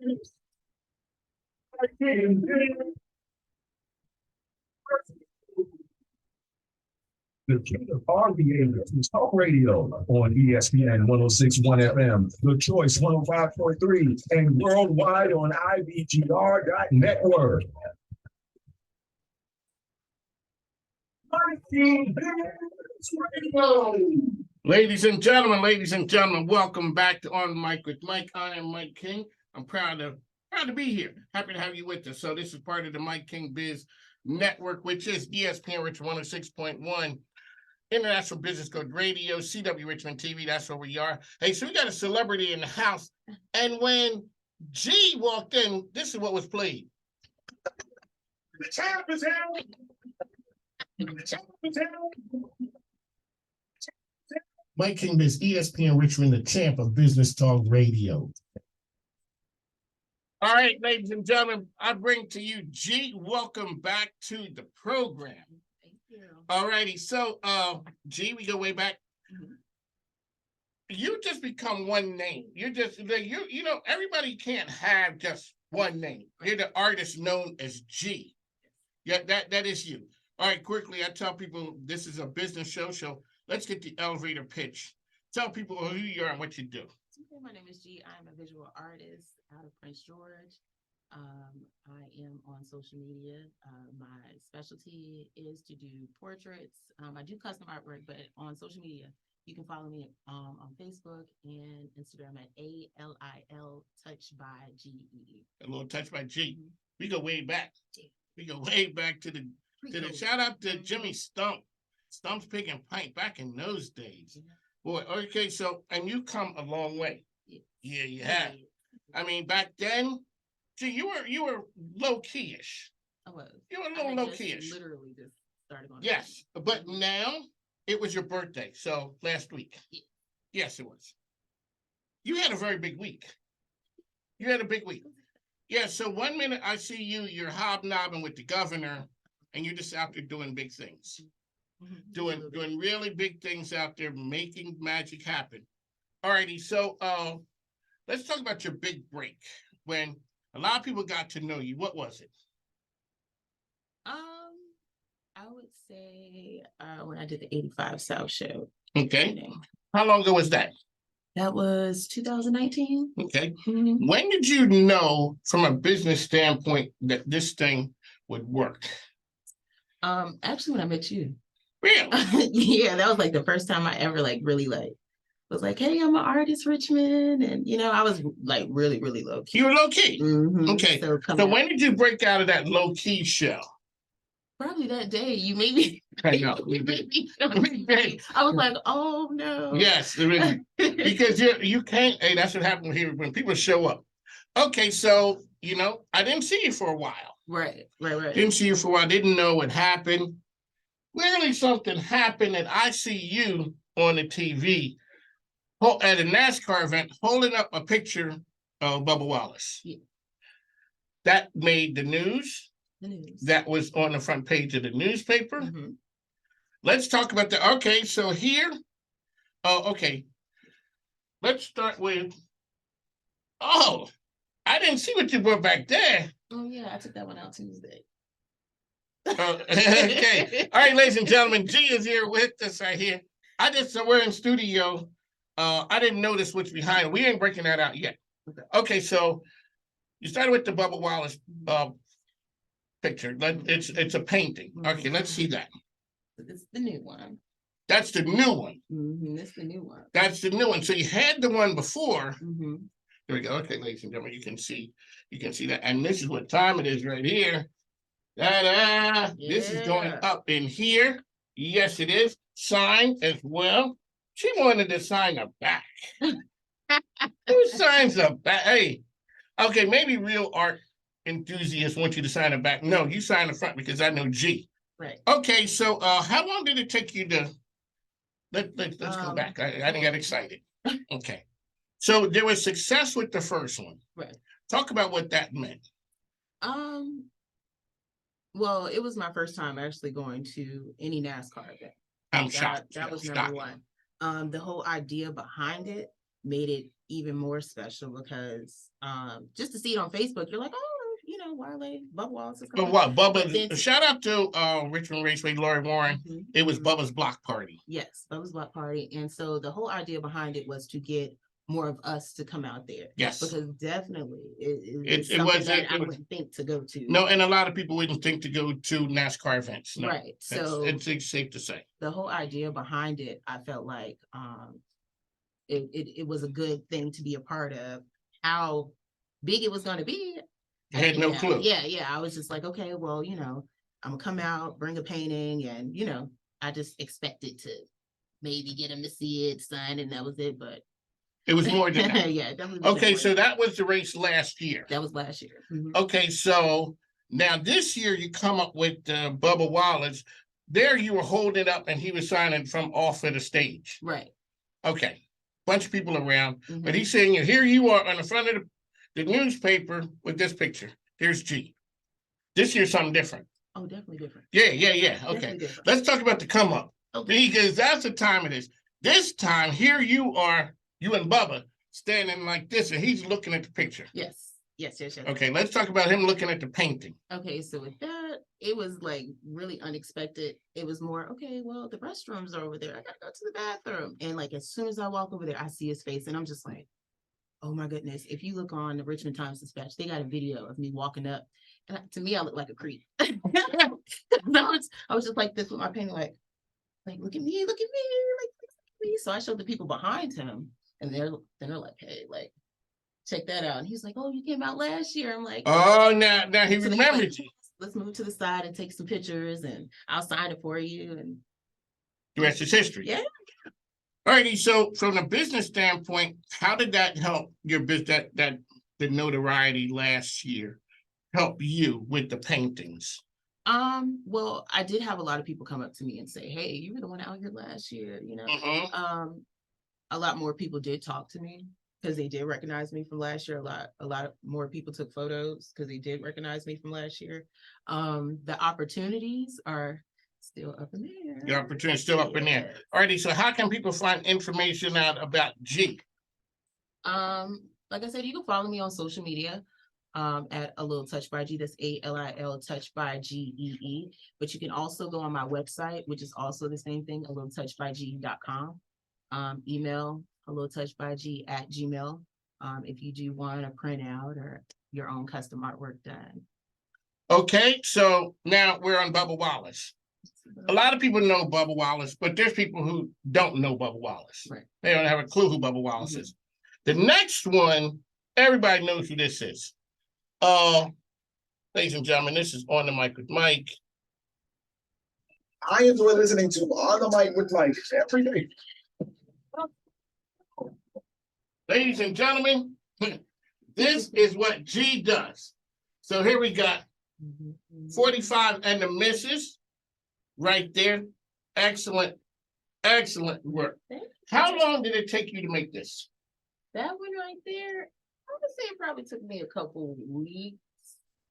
The king of RVA is talk radio on ESPN 106.1 FM, The Choice 105.3, and worldwide on IBGR.network. Ladies and gentlemen, welcome back to On Mic with Mike. I am Mike King. I'm proud to be here. Happy to have you with us. So this is part of the Mike King Biz Network, which is ESPN Richmond 106.1, International Business Code Radio, CW Richmond TV. That's where we are. Hey, so we got a celebrity in the house, and when G walked in, this is what was played. The champ is here. The champ is here. Mike King Biz, ESPN Richmond, the champ of Business Talk Radio. All right, ladies and gentlemen, I bring to you G. Welcome back to the program. Thank you. All righty, so G, we go way back. Mhm. You just become one name. You're just you know, everybody can't have just one name. You're the artist known as G. Yeah, that is you. All right, quickly, I tell people this is a business show, so let's get the elevator pitch. Tell people who you are and what you do. My name is G. I'm a visual artist out of Prince George. I am on social media. My specialty is to do portraits. I do custom artwork, but on social media, you can follow me on Facebook and Instagram at ALIL Touch by GE. A little touch by G. Mm-hmm. We go way back. We go way back to the shout out to Jimmy Stump. Stump's Pig and Pint back in those days. Yeah. Boy, okay, so, and you come a long way. Yeah, you have. I mean, back then, gee, you were low-key-ish. I was. You were a little low-key-ish. Literally just started on. Yes, but now, it was your birthday, so last week. Yeah. Yes, it was. You had a very big week. You had a big week. Yeah, so 1 minute I see you're hobnobbing with the governor, and you're just out there doing big things. Doing really big things out there, making magic happen. All righty, so let's talk about your big break. When a lot of people got to know you, what was it? I would say when I did the 85 South show. Okay. How long ago was that? That was 2019. Okay. Mm-hmm. When did you know, from a business standpoint, that this thing would work? Actually, when I met you. Really? Yeah, that was like the first time I ever really was like, hey, I'm an artist, Richmond. And, you know, I was like really, really low key. You were low key? Mm-hmm. Okay. So when did you break out of that low key shell? Probably that day. You made me. I know. We did. I was like, oh no. Yes, because you can't. Hey, that's what happened here when people show up. Okay, so, you know, I didn't see you for a while. Right. Didn't see you for a while. Didn't know what happened. Clearly something happened and I see you on the TV at a NASCAR event holding up a picture of Bubba Wallace. Yeah. That made the news. That was on the front page of the newspaper. Mm-hmm. Let's talk about okay, so here, okay. Let's start with, I didn't see what you brought back there. Oh yeah, I took that one out Tuesday. Okay. All right, ladies and gentlemen, G is here with us right here. We're in studio. I didn't notice what's behind it. We ain't breaking that out yet. Okay, so you started with the Bubba Wallace picture. It's a painting. Okay, let's see that. It's the new one. That's the new one. Mm-hmm. That's the new one. That's the new one. So you had the one before. Mm-hmm. There we go. Okay, ladies and gentlemen, you can see that. And this is what time it is right here. Yeah. This is going up in here. Yes, it is. Signed as well. She wanted to sign a back. Who signs a back? Hey, okay, maybe real art enthusiasts want you to sign a back. No, you sign the front because I know G. Right. Okay, so how long did it take you to? Let's go back. I didn't get excited. Okay, so there was success with the first one. Right. Talk about what that meant. Well, it was my first time actually going to any NASCAR event. I'm shocked. That was number one. The whole idea behind it made it even more special because just to see it on Facebook, you're like, oh, why are they Bubba Wallace is But coming? what, But Bubba, then- shout out to Richmond Raceway, Lori Warren. Mhm, It was mhm. Bubba's block party. Yes, Bubba's Block Party. And so the whole idea behind it was to get more of us to come out there. Yes. Because definitely It it's something was- that it I was- wouldn't think to go to. No, and a lot of people wouldn't think to go to NASCAR events. No, Right. that's- So it's safe to say. the whole idea behind it, I felt like it was a good thing to be a part of. How big it was going to be, I had no clue. Yeah. I was just like, okay, well, I'm gonna come out, bring a painting, and I just expected to maybe get him to see it, sign, and that was it. But It was more than that. yeah, definitely. was Okay, more so than that was the race last year. that was last year. Mhm. Okay, so now this year you come up with Bubba Wallace. There you were holding up and he was signing from off of the stage. Right. Okay, bunch of people around, but Mhm. he's saying, here you are on the front of the newspaper with this picture. Here's G. This year's something different. Oh, definitely different. Yeah. Okay, Definitely different. let's talk about the come up. Okay. Because that's the time it is. This time, here you are, you and Bubba, standing like this, and he's looking at the picture. Yes. Okay, let's talk about him looking at the painting. Okay, so with that, it was like really unexpected. It was more, okay, well, the restrooms are over there. I gotta go to the bathroom. And like as soon as I walk over there, I see his face and I'm just like, oh my goodness. If you look on the Richmond Times-Dispatch, they got a video of me walking up. And to me, I look like a creep. I was just like this with my painting, like look at me, look at me. So I showed the people behind him and they're like, hey, like, check that out. And he's like, oh, you came out last year. I'm like, Oh, now he so he's remembers you. let's move to the side and take some pictures and I'll sign it for you. And The rest is history. yeah. Alrighty, so from a business standpoint, how did that help your business, that the notoriety last year help you with the paintings? Well, I did have a lot of people come up to me and say, hey, you were the one out here last year, Mhm. A lot more people did talk to me because they did recognize me from last year. A lot of more people took photos because they did recognize me from last year. The opportunities are still up in the air. The opportunity is still up in there. Alrighty, so how can people find information out about G? Like I said, you can follow me on social media at A Little Touch by G. That's ALIL Touch by GEE. But you can also go on my website, which is also the same thing, alittletoutchbyg.com. Email alittletoutchbyg@gmail. If you do want a printout or your own custom artwork done. Okay, so now we're on Bubba Wallace. A lot of people know Bubba Wallace, but there's people who don't know Bubba Wallace. Right. They don't have a clue who Bubba Wallace is. The next one, everybody knows who this is. Ladies and gentlemen, this is On the Mic with Mike. I enjoy listening to On the Mic with Mike every day. Ladies and gentlemen, this is what G does. So here we got 45 and the missus right there. Excellent work. How long did it take you to make this? That one right there, I would say it probably took me a couple weeks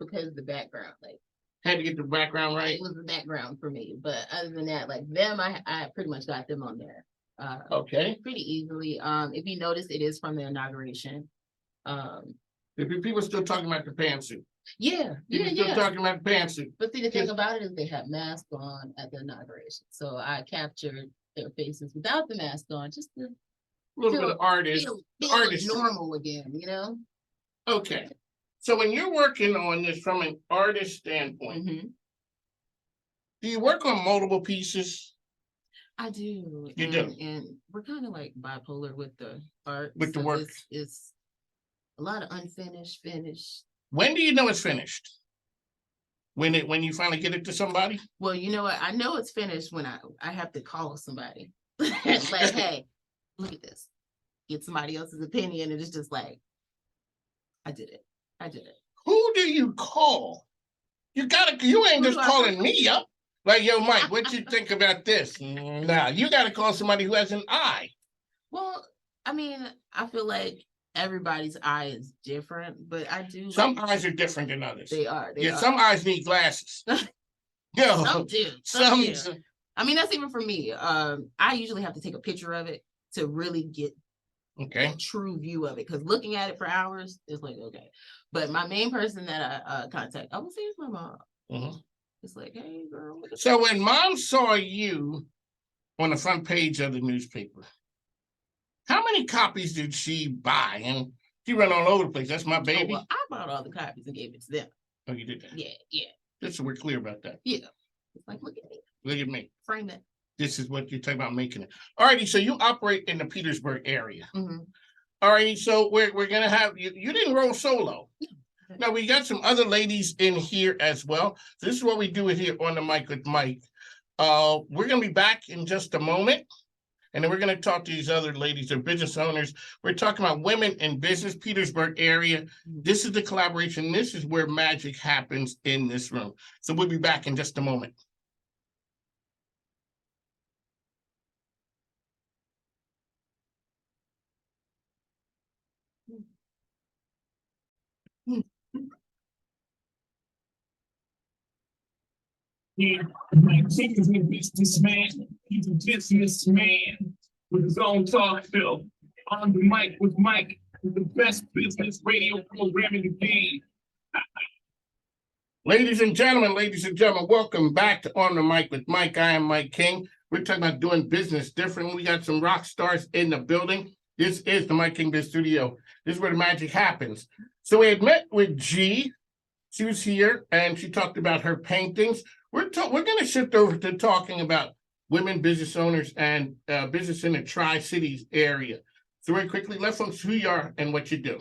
because of the background. Like Had to get the background right. it was the background for me. But other than that, like them, I pretty much got them on there. Okay. Pretty easily. If you notice, it is from the inauguration. People still talking about the pantsuit. Yeah. People still talking about the pantsuit. But see, the thing about it is they had masks on at the inauguration. So I captured their faces without the mask on, just to A little bit of artist. feel artistry. normal again, you know? Okay. So when you're working on this from an artist standpoint, Mhm. do you work on multiple pieces? I do. You do. And we're kind of like bipolar with the art. With the so work. It's a lot of unfinished, finished. When do you know it's finished? When you finally get it to somebody? Well, you know what? I know it's finished when I have to call somebody. Like, hey, look at this. Get somebody else's opinion. And it's just like, I did it. Who do you call? You ain't just calling me up. Like, yo, Mike, what you think about this? Nah, you gotta call somebody who has an eye. Well, I mean, I feel like everybody's eye is different, but I do. Some eyes are different than others. They are. Yeah, some eyes need glasses. Yo, Some do. some I mean, that's even for me. I usually have to take a picture of it to really get Okay. true view of it. Because looking at it for hours is like, okay. But my main person that I contact, I would say it's my mom. Mhm. It's like, hey girl. So when mom saw you on the front page of the newspaper, how many copies did she buy? And she ran all over the place. That's my Oh, baby. well, I bought all the copies and gave it to them. Oh, you did that? Yeah. Just so we're clear about that. Yeah. It's like, look at me. Look at me. Frame it. This is what you're talking about making it. All righty, so you operate in the Petersburg area. Mm-hmm. All righty, so we're gonna have you. You didn't roll solo. Now we got some other ladies in here as well. So this is what we do it here on the mic with Mike. We're gonna be back in just a moment. And then we're going to talk to these other ladies, they're business owners. We're talking about women in business, Petersburg area. This is the collaboration. This is where magic happens in this room. So we'll be back in just a moment. Yeah, Mike King is a businessman. He's a businessman with his own talk show. On the mic with Mike, the best business radio program in the game. Ladies and gentlemen, welcome back to On the Mic with Mike. I am Mike King. We're talking about doing business different. We got some rock stars in the building. This is the Mike King Biz Studio. This is where the magic happens. So we had met with G. She was here and she talked about her paintings. We're going to shift over to talking about women business owners and business in the Tri-Cities area. So very quickly, let folks who you are and what you do.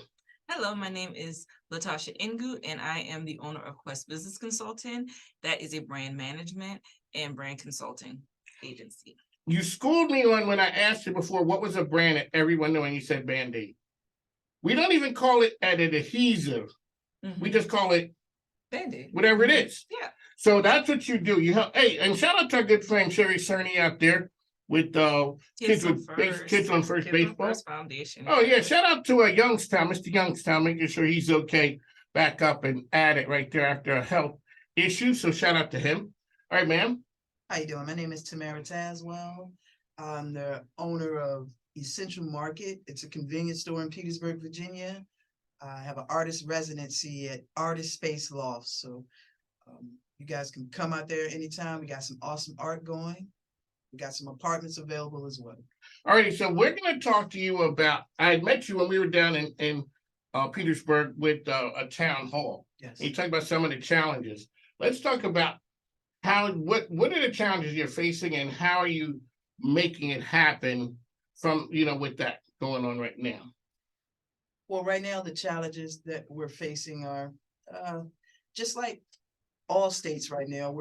Hello, my name is Latasha Ingu, and I am the owner of Quest Business Consulting. That is a brand management and brand consulting agency. You schooled me on when I asked you before, what was a brand that everyone knew, and you said Band-Aid. We don't even call it an adhesive. We just call it Band-Aid. Whatever it is. Yeah. So that's what you do. You help. Hey, and shout out to our good friend Sherry Cerny out there with Kids on First Baseball Foundation. Oh yeah, shout out to Youngstown, Mr. Youngstown, making sure he's okay, back up and at it right there after a health issue. So shout out to him. All right, ma'am. How you doing? My name is Tamara Tazwell. I'm the owner of Essential Market. It's a convenience store in Petersburg, Virginia. I have an artist residency at Artist Space Loft. So you guys can come out there anytime. We got some awesome art going. We got some apartments available as well. All righty, so we're going to talk to you about, I had met you when we were down in Petersburg with a town hall. Yes. You talked about some of the challenges. Let's talk about what are the challenges you're facing and how are you making it happen from, with that going on right now? Well, right now, the challenges that we're facing are just like all states right now.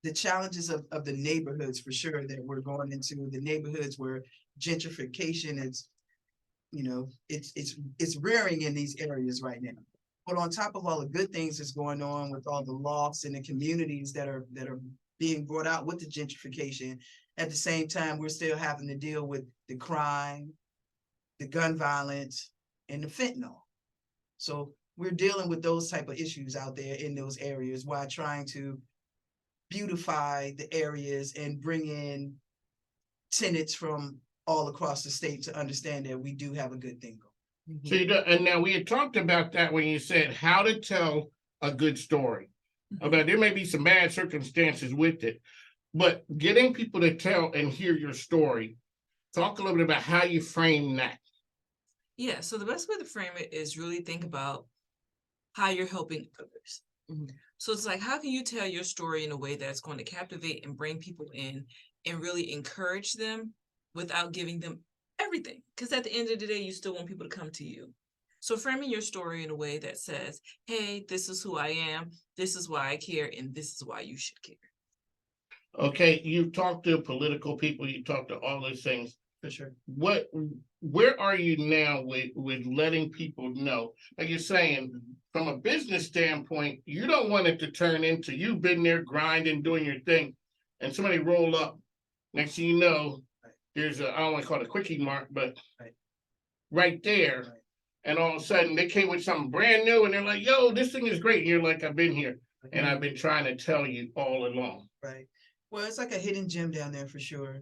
The challenges of the neighborhoods for sure that we're going into, the neighborhoods where gentrification is, it's rearing in these areas right now. But on top of all the good things that's going on with all the lofts and the communities that are being brought out with the gentrification, at the same time, we're still having to deal with the crime, the gun violence, and the fentanyl. So we're dealing with those type of issues out there in those areas while trying to beautify the areas and bring in tenants from all across the state to understand that we do have a good thing going. So and now we had talked about that when you said how to tell a good story. About there may be some bad circumstances with it, but getting people to tell and hear your story. Talk a little bit about how you frame that. Yeah, so the best way to frame it is really think about how you're helping others. So it's like, how can you tell your story in a way that's going to captivate and bring people in and really encourage them without giving them everything? Because at the end of the day, you still want people to come to you. So framing your story in a way that says, hey, this is who I am, this is why I care, and this is why you should care. Okay, you talk to political people, you talk to all those things. For sure. Where are you now with letting people know? Like you're saying, from a business standpoint, you don't want it to turn into you've been there grinding, doing your thing, and somebody roll up. Next thing you know, there's I don't want to call it a quickie mark, but right there. Right. And all of a sudden they came with something brand new and they're like, yo, this thing is great. And you're like, I've been here and I've been trying to tell you all along. Right. Well, it's like a hidden gem down there for sure.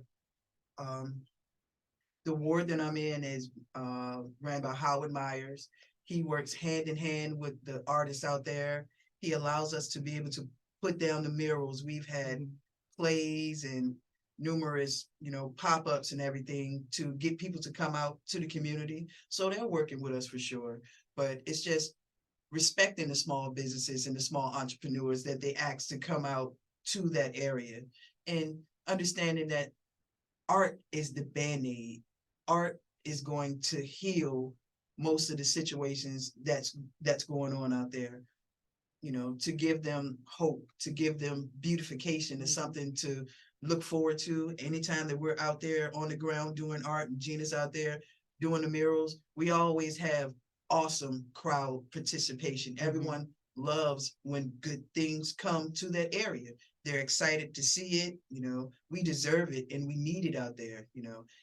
The ward that I'm in is ran by Howard Myers. He works hand in hand with the artists out there. He allows us to be able to put down the murals. We've had plays and numerous, pop-ups and everything to get people to come out to the community. So they're working with us for sure. But it's just respecting the small businesses and the small entrepreneurs that they ask to come out to that area, and understanding that art is the Band-Aid. Art is going to heal most of the situations that's going on out there. To give them hope, to give them beautification is something to look forward to. Anytime that we're out there on the ground doing art and Gina's out there doing the murals, we always have awesome crowd participation. Everyone loves when good things come to that area. They're excited to see it. We deserve it and we need it out there.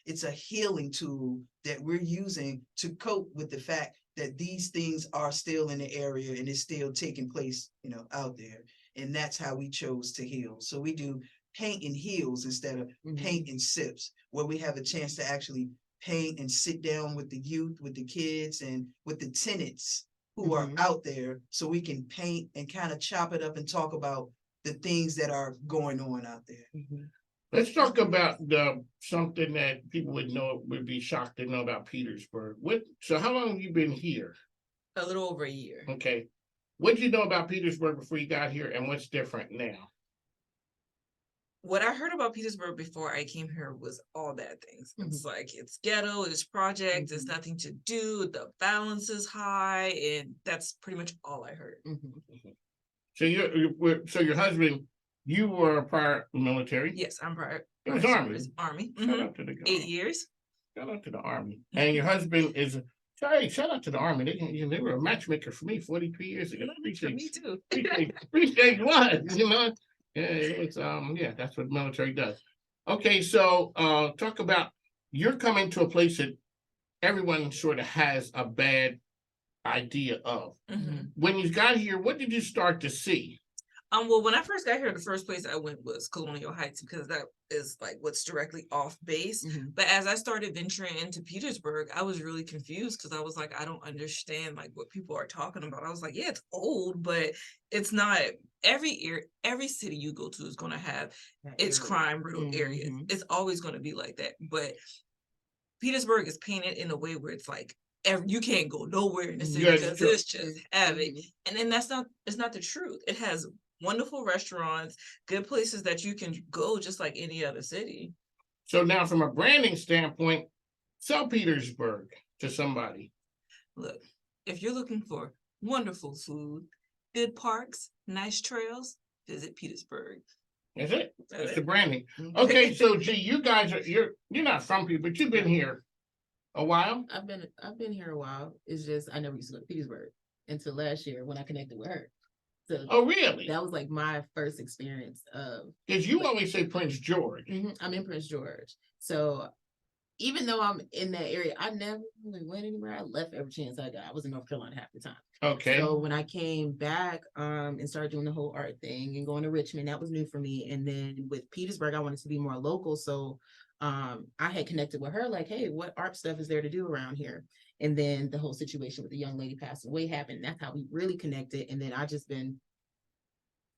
It's a healing tool that we're using to cope with the fact that these things are still in the area and it's still taking place, out there. And that's how we chose to heal. So we do paint and heals instead of paint and sips, where we have a chance to actually paint and sit down with the youth, with the kids, and with the tenants who are out there, so we can paint and kind of chop it up and talk about the things that are going on out there. Let's talk about something that people would be shocked to know about Petersburg. So how long have you been here? A little over a year. Okay. What did you know about Petersburg before you got here, and what's different now? What I heard about Petersburg before I came here was all bad things. It's like, it's ghetto, it's project, there's nothing to do, the balance is high, and that's pretty much all I heard. So your husband, you were a prior military? Yes, I'm prior. It was Army. Army. Shout out to the 8 years. Shout out to the Army. And your husband is shout out to the Army. They were a matchmaker for me 43 years ago. Me too. Appreciate what, Yeah, it's that's what the military does. Okay, so talk about, you're coming to a place that everyone sort of has a bad idea of. When you got here, what did you start to see? Well, when I first got here, the first place I went was Colonial Heights, because that is like what's directly off base. But as I started venturing into Petersburg, I was really confused, because I was like, I don't understand like what people are talking about. I was like, yeah, it's old, but it's not. Every city you go to is going to have its crime riddled area. It's always going to be like that. But Petersburg is painted in a way where it's like, you can't go nowhere in the city because it's just havoc. And then it's not the truth. It has wonderful restaurants, good places that you can go just like any other city. So now from a branding standpoint, sell Petersburg to somebody. Look, if you're looking for wonderful food, good parks, nice trails, visit Petersburg. That's it. That's the branding. Okay, so gee, you guys you're not from Petersburg, but you've been here a while. I've been here a while. It's just I never used to go to Petersburg until last year when I connected with her. So Really? that was like my first experience of. Because you always say Prince George. I'm in Prince George. So even though I'm in that area, I never really went anywhere. I left every chance I got. I was in North Carolina half the time. Okay. So when I came back and started doing the whole art thing and going to Richmond, that was new for me. And then with Petersburg, I wanted to be more local. So I had connected with her, like, hey, what art stuff is there to do around here? And then the whole situation with the young lady passing away happened. That's how we really connected. And then I just been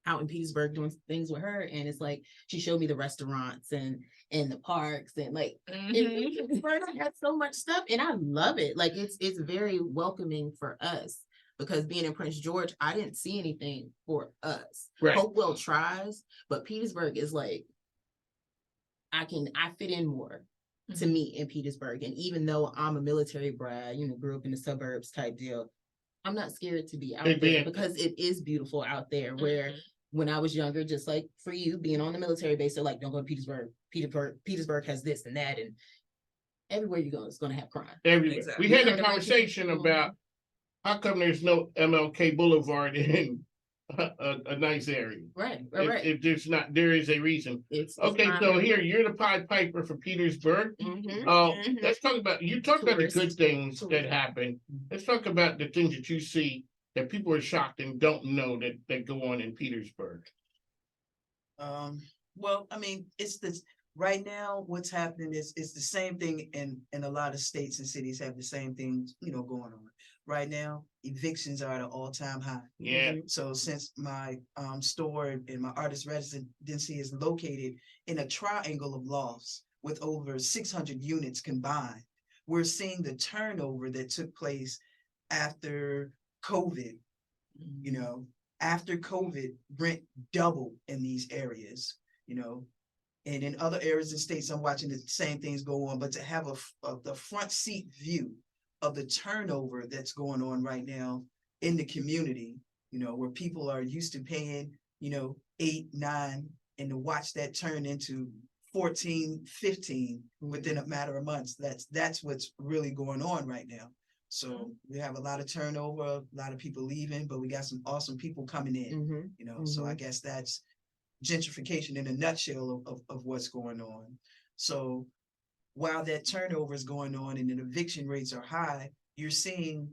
out in Petersburg doing things with her. And it's like, she showed me the restaurants and the parks and like, Petersburg has so much stuff and I love it. Like it's very welcoming for us, because being in Prince George, I didn't see anything for us. Right. Hopewell tries, but Petersburg is like, I fit in more to me in Petersburg. And even though I'm a military brat, grew up in the suburbs type deal, I'm not scared to be out there because it is beautiful out there. Where when I was younger, just like for you being on the military base, they're like, don't go to Petersburg. Petersburg has this and that. And everywhere you go, it's going to have crime. Everywhere. Exactly. We had a conversation about how come there's no MLK Boulevard in a nice area. Right. If there's not, there is a reason. It's Okay, not so everywhere. here you're the Pied Piper for Petersburg. Let's talk about, you talked about the good things that happen. Let's talk about the things that you see that people are shocked and don't know that go on in Petersburg. Well, I mean, it's this right now, what's happening is it's the same thing in a lot of states and cities have the same things, going on. Right now, evictions are at an all-time high. Yeah. So since my store and my artist residency is located in a triangle of lofts with over 600 units combined, we're seeing the turnover that took place after COVID. After COVID, rent doubled in these areas, and in other areas of states, I'm watching the same things go on, but to have the front seat view of the turnover that's going on right now in the community, where people are used to paying, 8, 9, and to watch that turn into 14, 15 within a matter of months. That's what's really going on right now. So we have a lot of turnover, a lot of people leaving, but we got some awesome people coming in, so I guess that's gentrification in a nutshell of what's going on. So while that turnover is going on and the eviction rates are high, you're seeing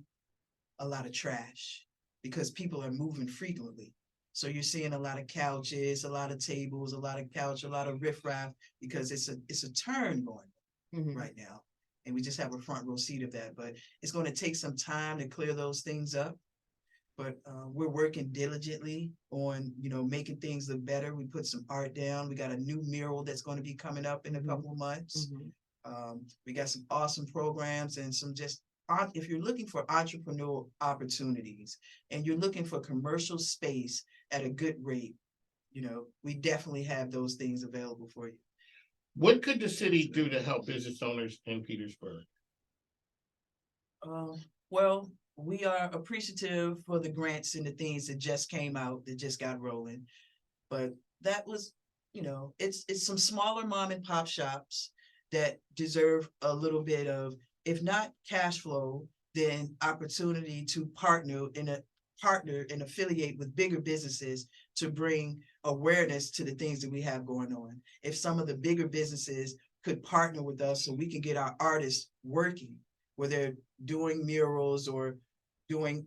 a lot of trash because people are moving frequently. So you're seeing a lot of couches, a lot of tables, a lot of riffraff because it's a turn going on right now. And we just have a front row seat of that, but it's going to take some time to clear those things up. But we're working diligently on, making things look better. We put some art down. We got a new mural that's going to be coming up in a couple of months. We got some awesome programs and some if you're looking for entrepreneurial opportunities and you're looking for commercial space at a good rate, we definitely have those things available for you. What could the city do to help business owners in Petersburg? Well, we are appreciative for the grants and the things that just came out, that just got rolling. But that was, it's some smaller mom and pop shops that deserve a little bit of, if not cash flow, then opportunity to partner and affiliate with bigger businesses to bring awareness to the things that we have going on. If some of the bigger businesses could partner with us so we can get our artists working, where they're doing murals or doing,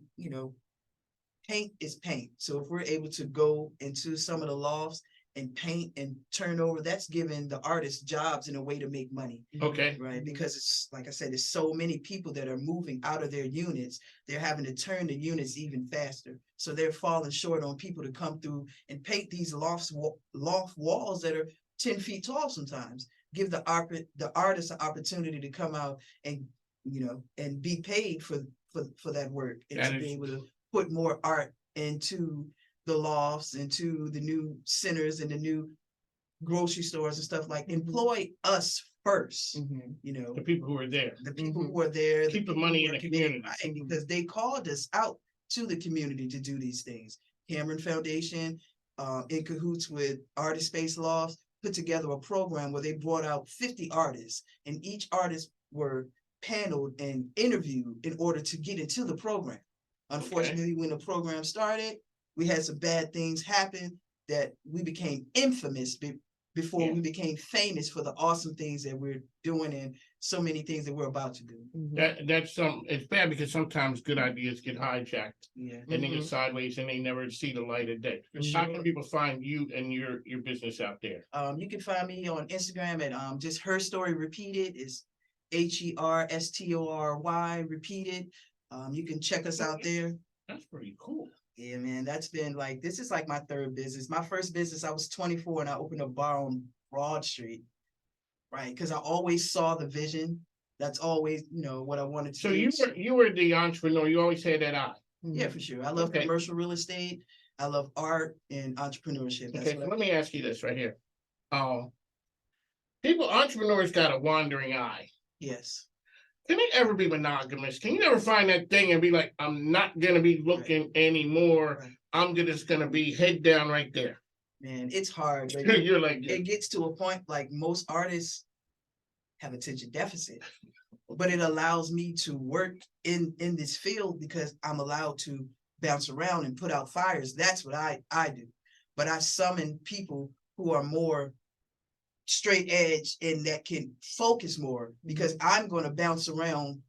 paint is paint. So if we're able to go into some of the lofts and paint and turn over, that's giving the artists jobs in a way to make money. Okay. Right. Because it's like I said, there's so many people that are moving out of their units. They're having to turn the units even faster. So they're falling short on people to come through and paint these loft walls that are 10 feet tall sometimes. Give the artist an opportunity to come out and, and be paid for that work and to be able to put more art into the lofts, into the new centers and the new grocery stores and stuff, like employ us first, The people who are there. the people who are there, Keep the money in the community. right, because they called us out to the community to do these things. Cameron Foundation, in cahoots with Artist Space Lofts, put together a program where they brought out 50 artists, and each artist were paneled and interviewed in order to get into the program. Unfortunately, when the program started, we had some bad things happen that we became infamous before we became famous for the awesome things that we're doing and so many things that we're about to do. It's bad because sometimes good ideas get hijacked Yeah. and they get sideways and they never see the light of day. How can people find you and your business out there? You can find me on Instagram at just Her Story Repeated. Is HERSTORY Repeated. You can check us out there. That's pretty cool. Yeah, man, this is like my third business. My first business, I was 24 and I opened a bar on Broad Street, right? Because I always saw the vision. That's always, what I wanted to do. So you were the entrepreneur. You always had that eye. Yeah, for sure. I love commercial real estate. I love art and entrepreneurship. Okay, so let me ask you this right here. Entrepreneurs got a wandering eye. Yes. Can it ever be monogamous? Can you ever find that thing and be like, I'm not gonna be looking anymore. Right. I'm just gonna be head down right there. Man, it's hard. You're like, it gets to a point like most artists have attention deficit, but it allows me to work in this field because I'm allowed to bounce around and put out fires. That's what I do. But I summon people who are more straight edge and that can focus more because I'm going to bounce around,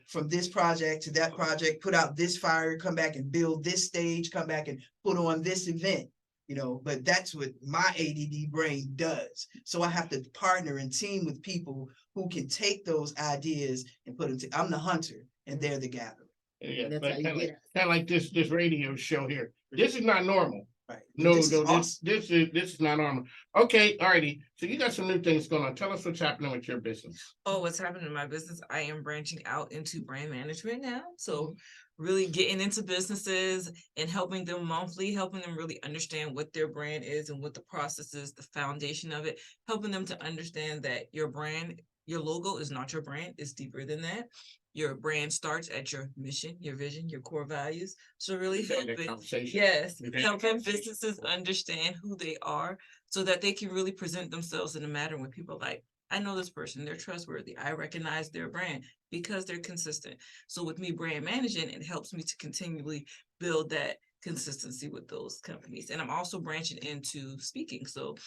from this project to that project, put out this fire, come back and build this stage, come back and put on this event, you know, but that's what my ADD brain does. So I have to partner and team with people who can take those ideas and put them to, I'm the hunter and they're the gatherer. Yeah, That's like, how you kind of get like, like this radio show here. This is not normal. Right. No, This is no, awesome. this is not normal. Okay, alrighty. So you got some new things going on. Tell us what's happening with your business. Oh, what's happening in my business? I am branching out into brand management now. So really getting into businesses and helping them monthly, helping them really understand what their brand is and what the process is, the foundation of it, helping them to understand that your brand, your logo is not your brand, it's deeper than that. Your brand starts at your mission, your vision, your core values. So really We've had that helping, conversation. yes, We've had that helping conversation businesses before. understand who they are so that they can really present themselves in a manner where people are like, I know this person, they're trustworthy. I recognize their brand because they're consistent. So with me brand managing, it helps me to continually build that consistency with those companies. And I'm also branching into speaking. So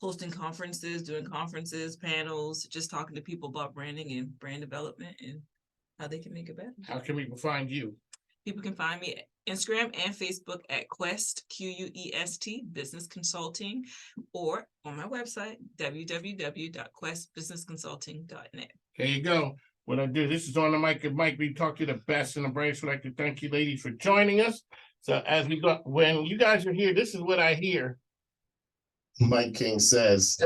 hosting conferences, doing conferences, panels, just talking to people about branding and brand development and how they can make it better. How can we find you? People can find me at Instagram and Facebook at Quest, Quest Business Consulting, or on my website, www.questbusinessconsulting.net. There you go. What I do, this is On the Mic with Mike. We talk to the best in the branch. We'd like to thank you ladies for joining us. So as we go, when you guys are here, this is what I hear. Mike King says.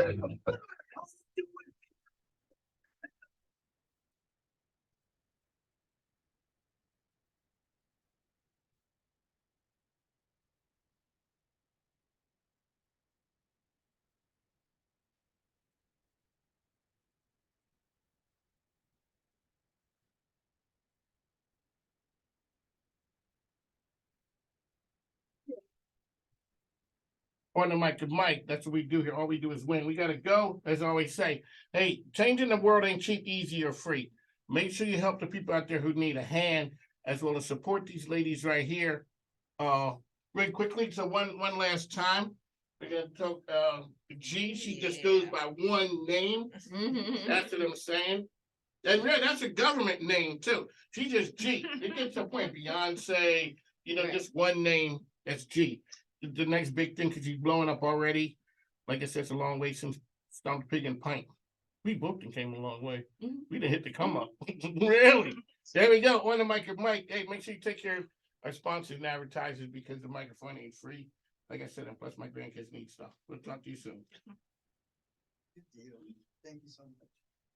On the Mic with Mike. That's what we do here. All we do is win. We gotta go, as I always say. Hey, changing the world ain't cheap, easy, or free. Make sure you help the people out there who need a hand, as well as support these ladies right here. Very quickly. So one last time. We're gonna talk G, she just goes by one name. That's what I'm saying. And yeah, that's a government name too. She just G. It gets to a point. Beyonce, you know, just one name. That's G. The next big thing, because she's blowing up already. Like I said, it's a long way since Stomp Pig and Pint. We both came a long way. We didn't hit the come up. Really? There we go. On the Mic with Mike. Hey, make sure you take care of our sponsors and advertisers because the microphone ain't free. Like I said, and plus my grandkids need stuff. We'll talk to you soon. Good deal. Thank you so much.